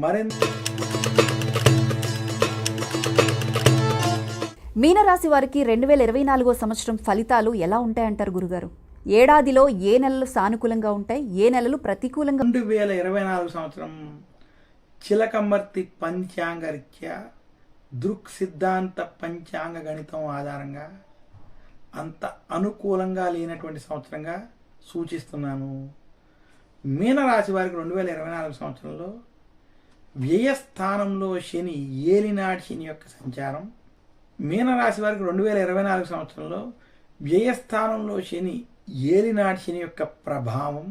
మరింత మీనరాశి వారికి 2024 సంవత్సరం ఫలితాలు ఎలా ఉంటాయంటారు గురుగారు? ఏడాదిలో ఏ నెలలు సానుకూలంగా ఉంటాయి, ఏ నెలలు ప్రతికూలంగా? 2024 సంవత్సరం చిలకమర్తి పంచాంగరీత్యా దృక్ సిద్ధాంత పంచాంగ గణితం ఆధారంగా అంత అనుకూలంగా లేనటువంటి సంవత్సరంగా సూచిస్తున్నాను. మీనరాశి వారికి 2024 సంవత్సరంలో వ్యయస్థానంలో శని, ఏలినాటి శని యొక్క సంచారం. మీనరాశి వారికి 2024 సంవత్సరంలో వ్యయస్థానంలో శని, ఏలినాటి శని యొక్క ప్రభావం.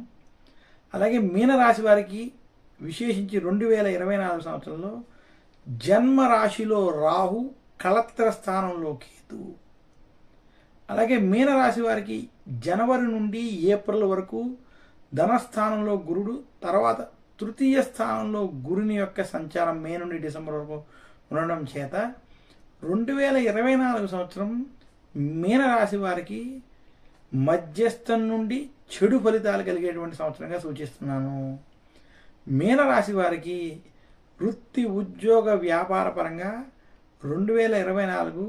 అలాగే మీనరాశి వారికి విశేషించి 2024 సంవత్సరంలో జన్మరాశిలో రాహు, కళత్ర స్థానంలో కేతు. అలాగే మీనరాశి వారికి జనవరి నుండి ఏప్రిల్ వరకు ధనస్థానంలో గురుడు, తర్వాత తృతీయ స్థానంలో గురుని యొక్క సంచారం మే నుండి డిసెంబర్ వరకు ఉండడం చేత 2024 సంవత్సరం మీనరాశి వారికి మధ్యస్థం నుండి చెడు ఫలితాలు కలిగేటువంటి సంవత్సరంగా సూచిస్తున్నాను. మీనరాశి వారికి వృత్తి, ఉద్యోగ, వ్యాపార పరంగా 2024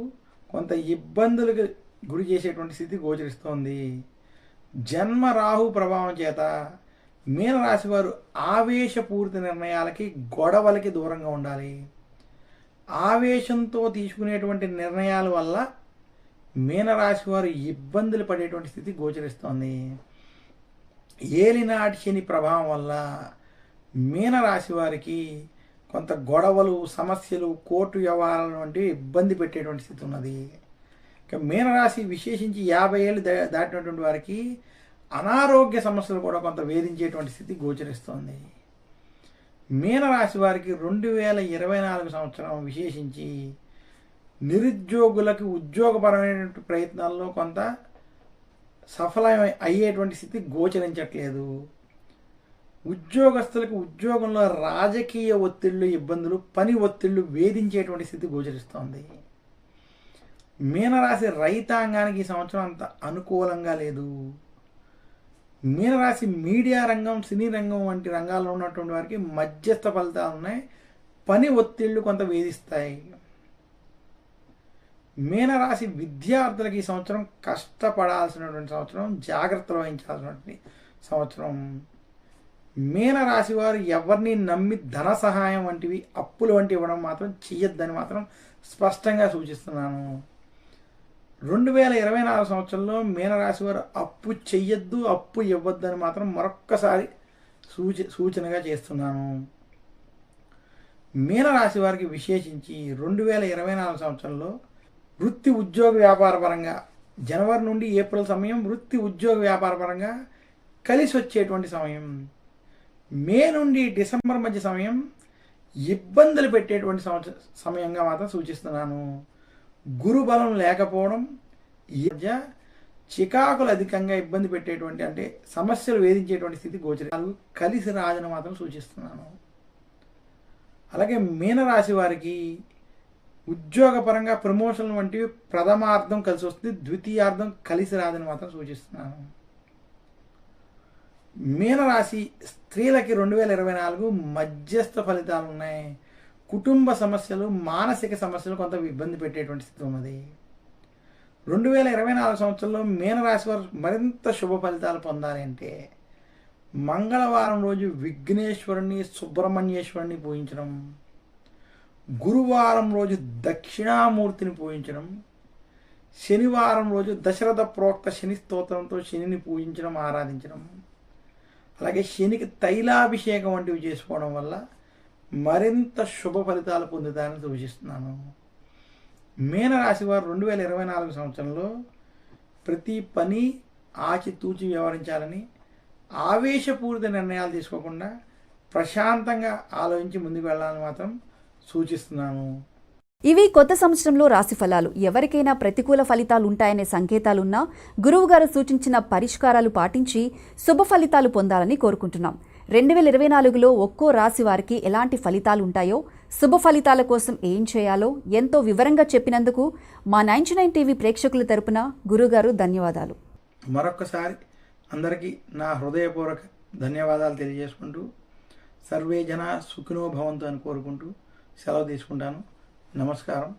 కొంత ఇబ్బందులకు గురి చేసేటువంటి స్థితి గోచరిస్తోంది. జన్మ రాహు ప్రభావం చేత మీనరాశి వారు ఆవేశపూరిత నిర్ణయాలకి, గొడవలకి దూరంగా ఉండాలి. ఆవేశంతో తీసుకునేటువంటి నిర్ణయాల వల్ల మీనరాశి వారు ఇబ్బందులు పడేటువంటి స్థితి గోచరిస్తోంది. ఏలినాటి శని ప్రభావం వల్ల మీనరాశి వారికి కొంత గొడవలు, సమస్యలు, కోర్టు వ్యవహారాలు వంటివి ఇబ్బంది పెట్టేటువంటి స్థితి ఉన్నది. ఇక మీనరాశి విశేషించి 50 ఏళ్ళు దాటినటువంటి వారికి అనారోగ్య సమస్యలు కూడా కొంత వేధించేటువంటి స్థితి గోచరిస్తోంది. మీనరాశి వారికి 2024 సంవత్సరం విశేషించి నిరుద్యోగులకు ఉద్యోగపరమైనటువంటి ప్రయత్నాల్లో కొంత సఫలం అయ్యేటువంటి స్థితి గోచరించట్లేదు. ఉద్యోగస్తులకు ఉద్యోగంలో రాజకీయ ఒత్తిళ్లు, ఇబ్బందులు, పని ఒత్తిళ్లు వేధించేటువంటి స్థితి గోచరిస్తోంది. మీనరాశి రైతాంగానికి ఈ సంవత్సరం అంత అనుకూలంగా లేదు. మీనరాశి మీడియా రంగం, సినీ రంగం వంటి రంగాల్లో ఉన్నటువంటి వారికి మధ్యస్థ ఫలితాలు ఉన్నాయి. పని ఒత్తిళ్లు కొంత వేధిస్తాయి. మీనరాశి విద్యార్థులకు ఈ సంవత్సరం కష్టపడాల్సినటువంటి సంవత్సరం, జాగ్రత్తలు వహించాల్సినటువంటి సంవత్సరం. మీనరాశి వారు ఎవరిని నమ్మి ధన సహాయం వంటివి, అప్పులు వంటివి ఇవ్వడం మాత్రం చెయ్యొద్దని మాత్రం స్పష్టంగా సూచిస్తున్నాను. 2024 సంవత్సరంలో మీనరాశి వారు అప్పు చెయ్యొద్దు, అప్పు ఇవ్వద్దు అని మాత్రం మరొక్కసారి సూచనగా చేస్తున్నాను. మీనరాశి వారికి విశేషించి 2024 సంవత్సరంలో వృత్తి, ఉద్యోగ, వ్యాపార పరంగా జనవరి నుండి ఏప్రిల్ సమయం వృత్తి, ఉద్యోగ, వ్యాపార పరంగా కలిసి వచ్చేటువంటి సమయం. మే నుండి డిసెంబర్ మధ్య సమయం ఇబ్బందులు పెట్టేటువంటి సమయంగా మాత్రం సూచిస్తున్నాను. గురుబలం లేకపోవడం, ఈ మధ్య చికాకులు అధికంగా ఇబ్బంది పెట్టేటువంటి, అంటే సమస్యలు వేధించేటువంటి స్థితి గోచరాలు కలిసి రాజని మాత్రం సూచిస్తున్నాను. అలాగే మీనరాశి వారికి ఉద్యోగపరంగా ప్రమోషన్లు వంటివి ప్రథమార్థం కలిసి వస్తుంది, ద్వితీయార్థం కలిసి రాదని మాత్రం సూచిస్తున్నాను. మీనరాశి స్త్రీలకి 2024 మధ్యస్థ ఫలితాలు ఉన్నాయి. కుటుంబ సమస్యలు, మానసిక సమస్యలు కొంత ఇబ్బంది పెట్టేటువంటి స్థితి ఉన్నది. 2024 సంవత్సరంలో మీనరాశి వారు మరింత శుభ ఫలితాలు పొందాలి అంటే మంగళవారం రోజు విఘ్నేశ్వరుని, సుబ్రహ్మణ్యేశ్వరుని పూజించడం, గురువారం రోజు దక్షిణామూర్తిని పూజించడం, శనివారం రోజు దశరథ ప్రోక్త శని స్తోత్రంతో శనిని పూజించడం, ఆరాధించడం, అలాగే శనికి తైలాభిషేకం వంటివి చేసుకోవడం వల్ల మరింత శుభ ఫలితాలు పొందుతారని సూచిస్తున్నాను. మీనరాశి వారు 2024 సంవత్సరంలో ప్రతి పని ఆచితూచి వ్యవహరించాలని, ఆవేశపూరిత నిర్ణయాలు తీసుకోకుండా ప్రశాంతంగా ఆలోచించి ముందుకు వెళ్ళాలని మాత్రం సూచిస్తున్నాను. ఇవి కొత్త సంవత్సరంలో రాశి ఫలాలు. ఎవరికైనా ప్రతికూల ఫలితాలు ఉంటాయనే సంకేతాలున్నా గురువుగారు సూచించిన పరిష్కారాలు పాటించి శుభ ఫలితాలు పొందాలని కోరుకుంటున్నాం. 2024లో ఒక్కో రాశి వారికి ఎలాంటి ఫలితాలు ఉంటాయో, శుభ ఫలితాల కోసం ఏం చేయాలో ఎంతో వివరంగా చెప్పినందుకు మా 99 టీవీ ప్రేక్షకుల తరపున గురుగారు ధన్యవాదాలు. మరొకసారి అందరికీ నా హృదయపూర్వక ధన్యవాదాలు తెలియజేసుకుంటూ సర్వే జన సుఖినో భవంతు అని కోరుకుంటూ సెలవు తీసుకుంటాను. నమస్కారం.